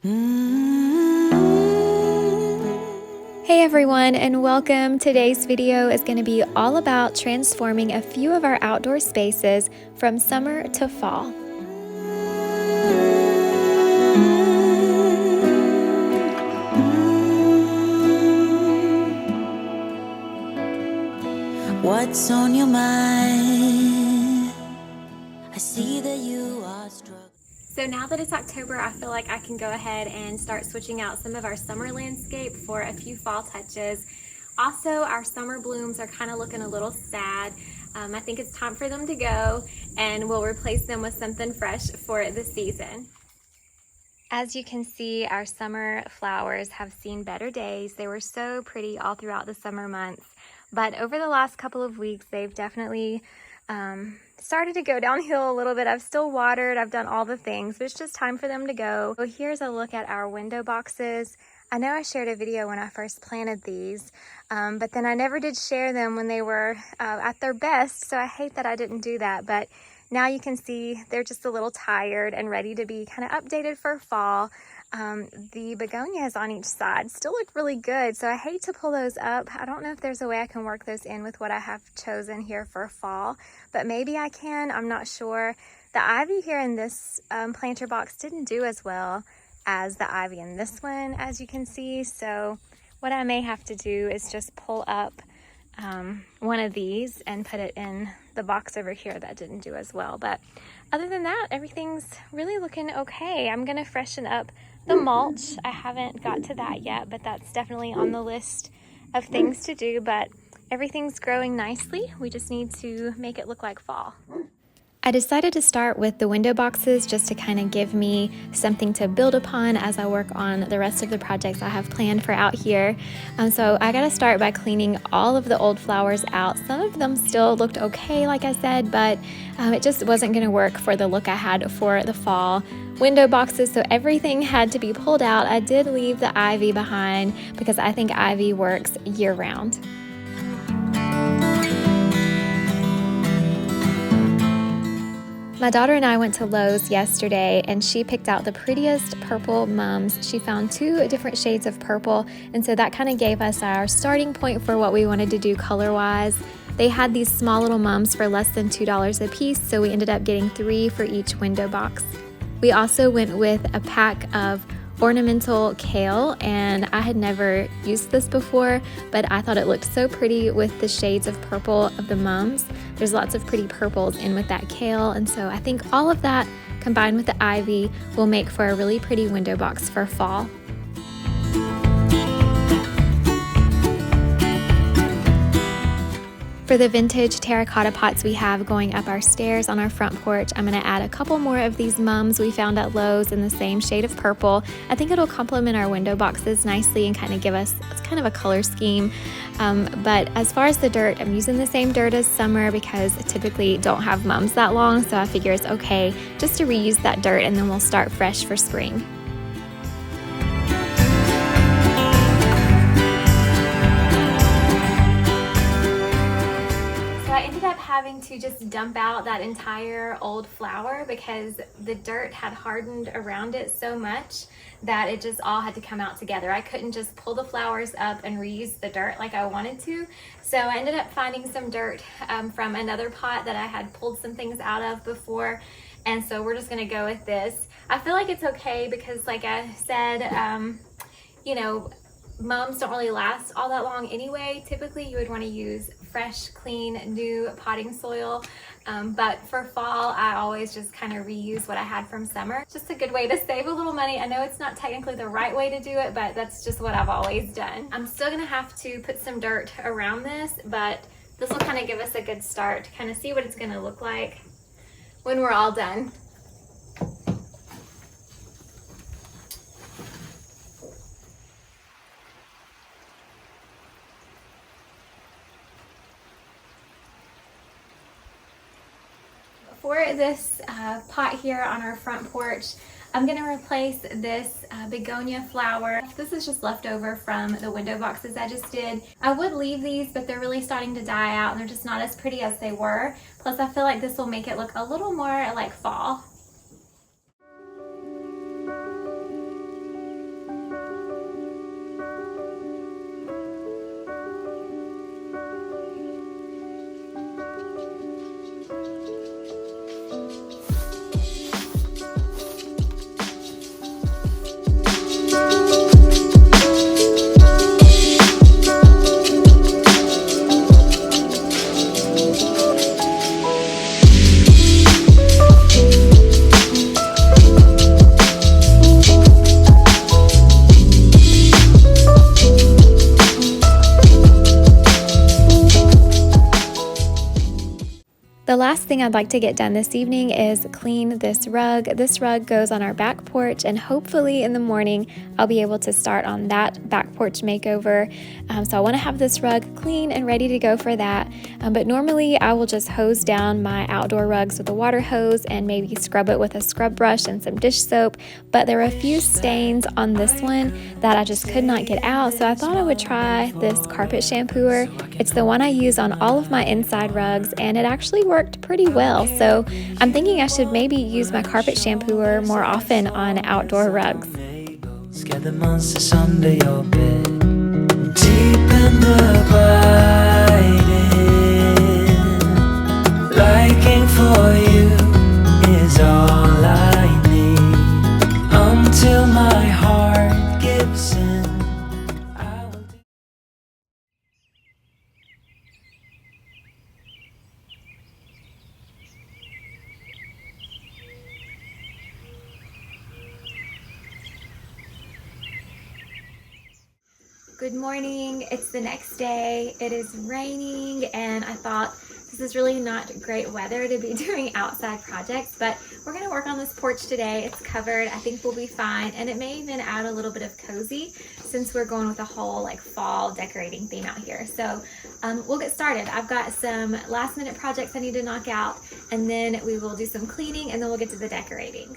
Hey everyone, and welcome. Today's video is going to be all about transforming a few of our outdoor spaces from summer to fall. What's on your mind? I see that you are struggling. So now that it's October, I feel like I can go ahead and start switching out some of our summer landscape for a few fall touches. Also, our summer blooms are kind of looking a little sad. I think it's time for them to go, and we'll replace them with something fresh for the season. As you can see, our summer flowers have seen better days. They were so pretty all throughout the summer months, but over the last couple of weeks, they've definitely started to go downhill a little bit. I've still watered, I've done all the things, but it's just time for them to go. So here's a look at our window boxes. I know I shared a video when I first planted these, but then I never did share them when they were at their best, so I hate that I didn't do that. But now you can see they're just a little tired and ready to be kind of updated for fall. The begonias on each side still look really good, so I hate to pull those up. I don't know if there's a way I can work those in with what I have chosen here for fall, but maybe I can. I'm not sure. The ivy here in this planter box didn't do as well as the ivy in this one, as you can see, so what I may have to do is just pull up one of these and put it in the box over here that didn't do as well. But other than that, everything's really looking okay. I'm gonna freshen up the mulch. I haven't got to that yet, but that's definitely on the list of things to do. But everything's growing nicely. We just need to make it look like fall. I decided to start with the window boxes just to kind of give me something to build upon as I work on the rest of the projects I have planned for out here. So I got to start by cleaning all of the old flowers out. Some of them still looked okay, like I said, but it just wasn't going to work for the look I had for the fall window boxes, so everything had to be pulled out. I did leave the ivy behind because I think ivy works year-round. My daughter and I went to Lowe's yesterday, and she picked out the prettiest purple mums. She found 2 different shades of purple, and so that kind of gave us our starting point for what we wanted to do color-wise. They had these small little mums for less than $2 a piece, so we ended up getting 3 for each window box. We also went with a pack of ornamental kale, and I had never used this before, but I thought it looked so pretty with the shades of purple of the mums. There's lots of pretty purples in with that kale, and so I think all of that combined with the ivy will make for a really pretty window box for fall. For the vintage terracotta pots we have going up our stairs on our front porch, I'm going to add a couple more of these mums we found at Lowe's in the same shade of purple. I think it'll complement our window boxes nicely and kind of give us kind of a color scheme. But as far as the dirt, I'm using the same dirt as summer because I typically don't have mums that long, so I figure it's okay just to reuse that dirt, and then we'll start fresh for spring. Having to just dump out that entire old flower because the dirt had hardened around it so much that it just all had to come out together. I couldn't just pull the flowers up and reuse the dirt like I wanted to. So I ended up finding some dirt from another pot that I had pulled some things out of before. And so we're just gonna go with this. I feel like it's okay because, like I said, you know, mums don't really last all that long anyway. Typically you would want to use fresh, clean, new potting soil, but for fall I always just kind of reuse what I had from summer. It's just a good way to save a little money. I know it's not technically the right way to do it, but that's just what I've always done. I'm still gonna have to put some dirt around this, but this will kind of give us a good start to kind of see what it's gonna look like when we're all done. For this pot here on our front porch, I'm going to replace this begonia flower. This is just leftover from the window boxes I just did. I would leave these, but they're really starting to die out and they're just not as pretty as they were. Plus I feel like this will make it look a little more like fall. thing I'd like to get done this evening is clean this rug. This rug goes on our back porch, and hopefully in the morning I'll be able to start on that back porch makeover. So I want to have this rug clean and ready to go for that. But normally I will just hose down my outdoor rugs with a water hose and maybe scrub it with a scrub brush and some dish soap. But there were a few stains on this one that I just could not get out, so I thought I would try this carpet shampooer. It's the one I use on all of my inside rugs, and it actually worked pretty well. So I'm thinking I should maybe use my carpet shampooer more often on outdoor rugs. Scare the monsters under your bed, deep in the biting. Liking for you is all I need until my heart gives in. Good morning, it's the next day. It is raining, and I thought this is really not great weather to be doing outside projects, but we're gonna work on this porch today. It's covered, I think we'll be fine, and it may even add a little bit of cozy since we're going with a whole like fall decorating theme out here. So we'll get started. I've got some last minute projects I need to knock out, and then we will do some cleaning, and then we'll get to the decorating.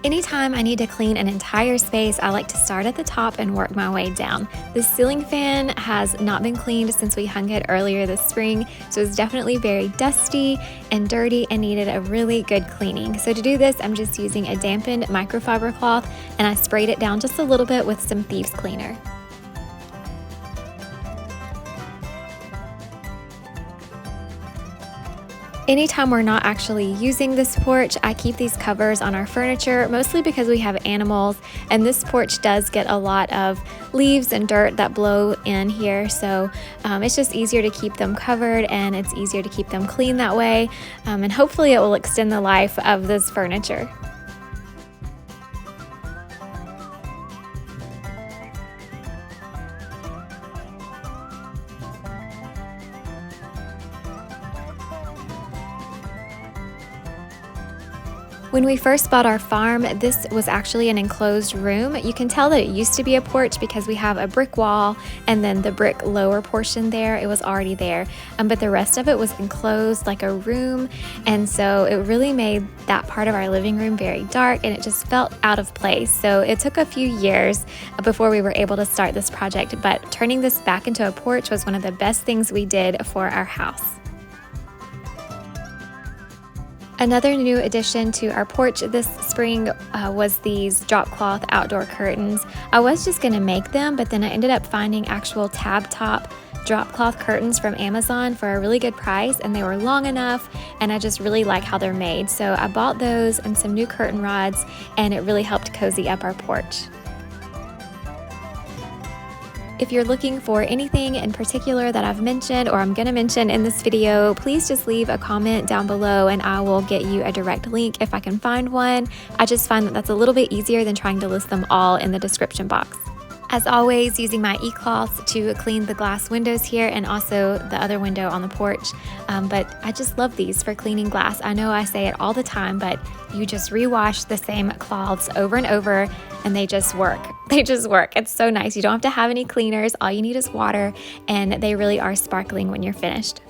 Anytime I need to clean an entire space, I like to start at the top and work my way down. The ceiling fan has not been cleaned since we hung it earlier this spring, so it's definitely very dusty and dirty and needed a really good cleaning. So to do this, I'm just using a dampened microfiber cloth, and I sprayed it down just a little bit with some thieves cleaner. Anytime we're not actually using this porch, I keep these covers on our furniture, mostly because we have animals, and this porch does get a lot of leaves and dirt that blow in here, so it's just easier to keep them covered, and it's easier to keep them clean that way, and hopefully it will extend the life of this furniture. When we first bought our farm, this was actually an enclosed room. You can tell that it used to be a porch because we have a brick wall, and then the brick lower portion there, it was already there. But the rest of it was enclosed like a room, and so it really made that part of our living room very dark, and it just felt out of place. So it took a few years before we were able to start this project, but turning this back into a porch was one of the best things we did for our house. Another new addition to our porch this spring was these drop cloth outdoor curtains. I was just going to make them, but then I ended up finding actual tab top drop cloth curtains from Amazon for a really good price, and they were long enough, and I just really like how they're made. So I bought those and some new curtain rods, and it really helped cozy up our porch. If you're looking for anything in particular that I've mentioned or I'm going to mention in this video, please just leave a comment down below and I will get you a direct link if I can find one. I just find that that's a little bit easier than trying to list them all in the description box. As always, using my e-cloths to clean the glass windows here and also the other window on the porch. But I just love these for cleaning glass. I know I say it all the time, but you just rewash the same cloths over and over and they just work. They just work. It's so nice. You don't have to have any cleaners. All you need is water, and they really are sparkling when you're finished.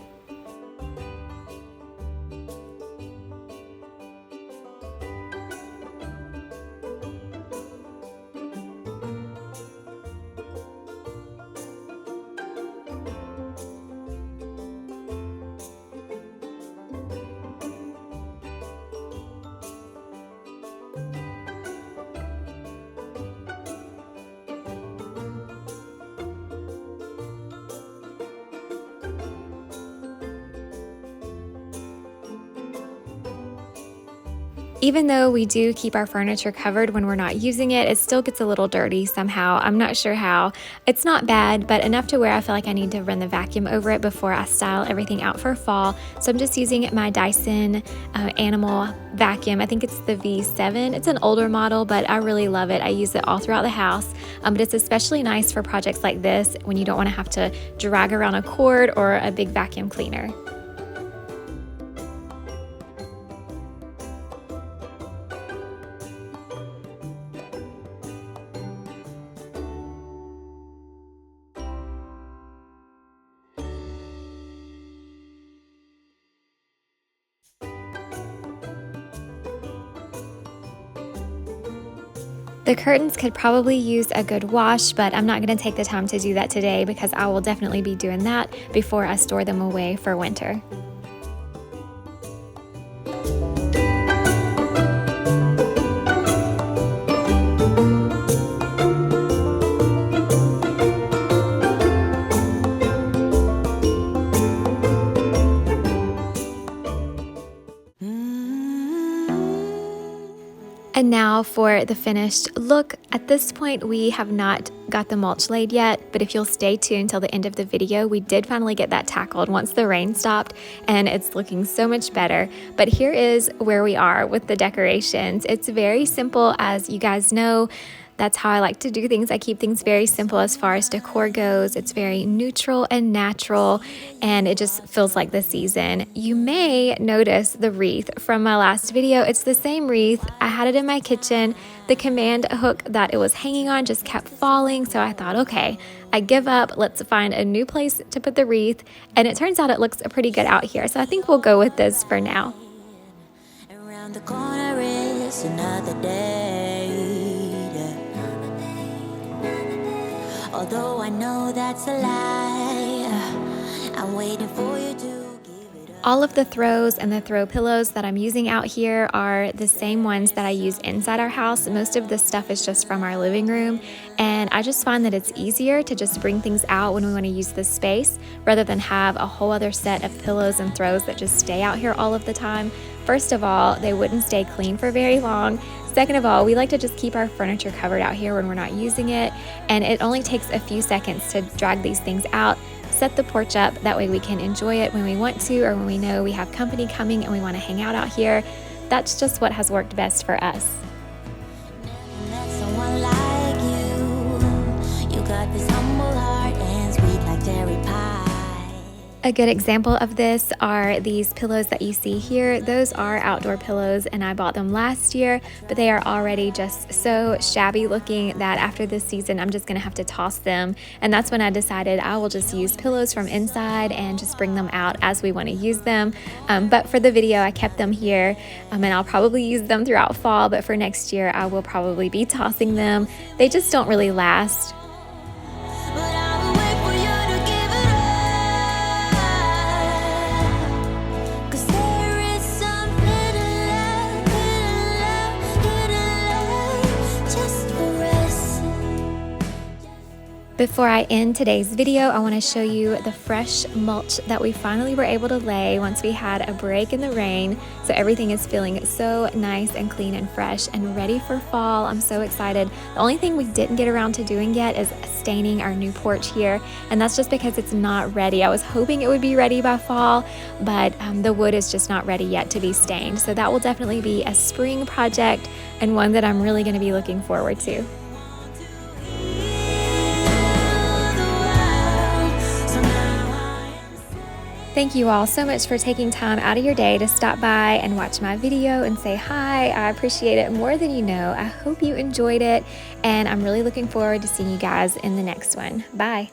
Even though we do keep our furniture covered when we're not using it, it still gets a little dirty somehow. I'm not sure how. It's not bad, but enough to where I feel like I need to run the vacuum over it before I style everything out for fall. So I'm just using my Dyson Animal vacuum. I think it's the V7. It's an older model, but I really love it. I use it all throughout the house, but it's especially nice for projects like this when you don't want to have to drag around a cord or a big vacuum cleaner. The curtains could probably use a good wash, but I'm not going to take the time to do that today because I will definitely be doing that before I store them away for winter. And now for the finished look. At this point, we have not got the mulch laid yet, but if you'll stay tuned till the end of the video, we did finally get that tackled once the rain stopped, and it's looking so much better. But here is where we are with the decorations. It's very simple, as you guys know. That's how I like to do things. I keep things very simple as far as decor goes. It's very neutral and natural, and it just feels like the season. You may notice the wreath from my last video. It's the same wreath. I had it in my kitchen. The command hook that it was hanging on just kept falling, so I thought, okay, I give up. Let's find a new place to put the wreath, and it turns out it looks pretty good out here, so I think we'll go with this for now. Around the corner is another day. Although I know that's a lie, I'm waiting for you to give it up. All of the throws and the throw pillows that I'm using out here are the same ones that I use inside our house. Most of this stuff is just from our living room, and I just find that it's easier to just bring things out when we want to use this space rather than have a whole other set of pillows and throws that just stay out here all of the time. First of all, they wouldn't stay clean for very long. Second of all, we like to just keep our furniture covered out here when we're not using it, and it only takes a few seconds to drag these things out, set the porch up. That way we can enjoy it when we want to, or when we know we have company coming and we want to hang out out here. That's just what has worked best for us. Met someone like you. You got this humble heart and sweet like cherry pie. A good example of this are these pillows that you see here. Those are outdoor pillows, and I bought them last year, but they are already just so shabby looking that after this season I'm just gonna have to toss them. And that's when I decided I will just use pillows from inside and just bring them out as we want to use them. But for the video I kept them here, and I'll probably use them throughout fall, but for next year I will probably be tossing them. They just don't really last. Before I end today's video, I want to show you the fresh mulch that we finally were able to lay once we had a break in the rain. So everything is feeling so nice and clean and fresh and ready for fall. I'm so excited. The only thing we didn't get around to doing yet is staining our new porch here, and that's just because it's not ready. I was hoping it would be ready by fall, but the wood is just not ready yet to be stained. So that will definitely be a spring project, and one that I'm really going to be looking forward to. Thank you all so much for taking time out of your day to stop by and watch my video and say hi. I appreciate it more than you know. I hope you enjoyed it, and I'm really looking forward to seeing you guys in the next one. Bye.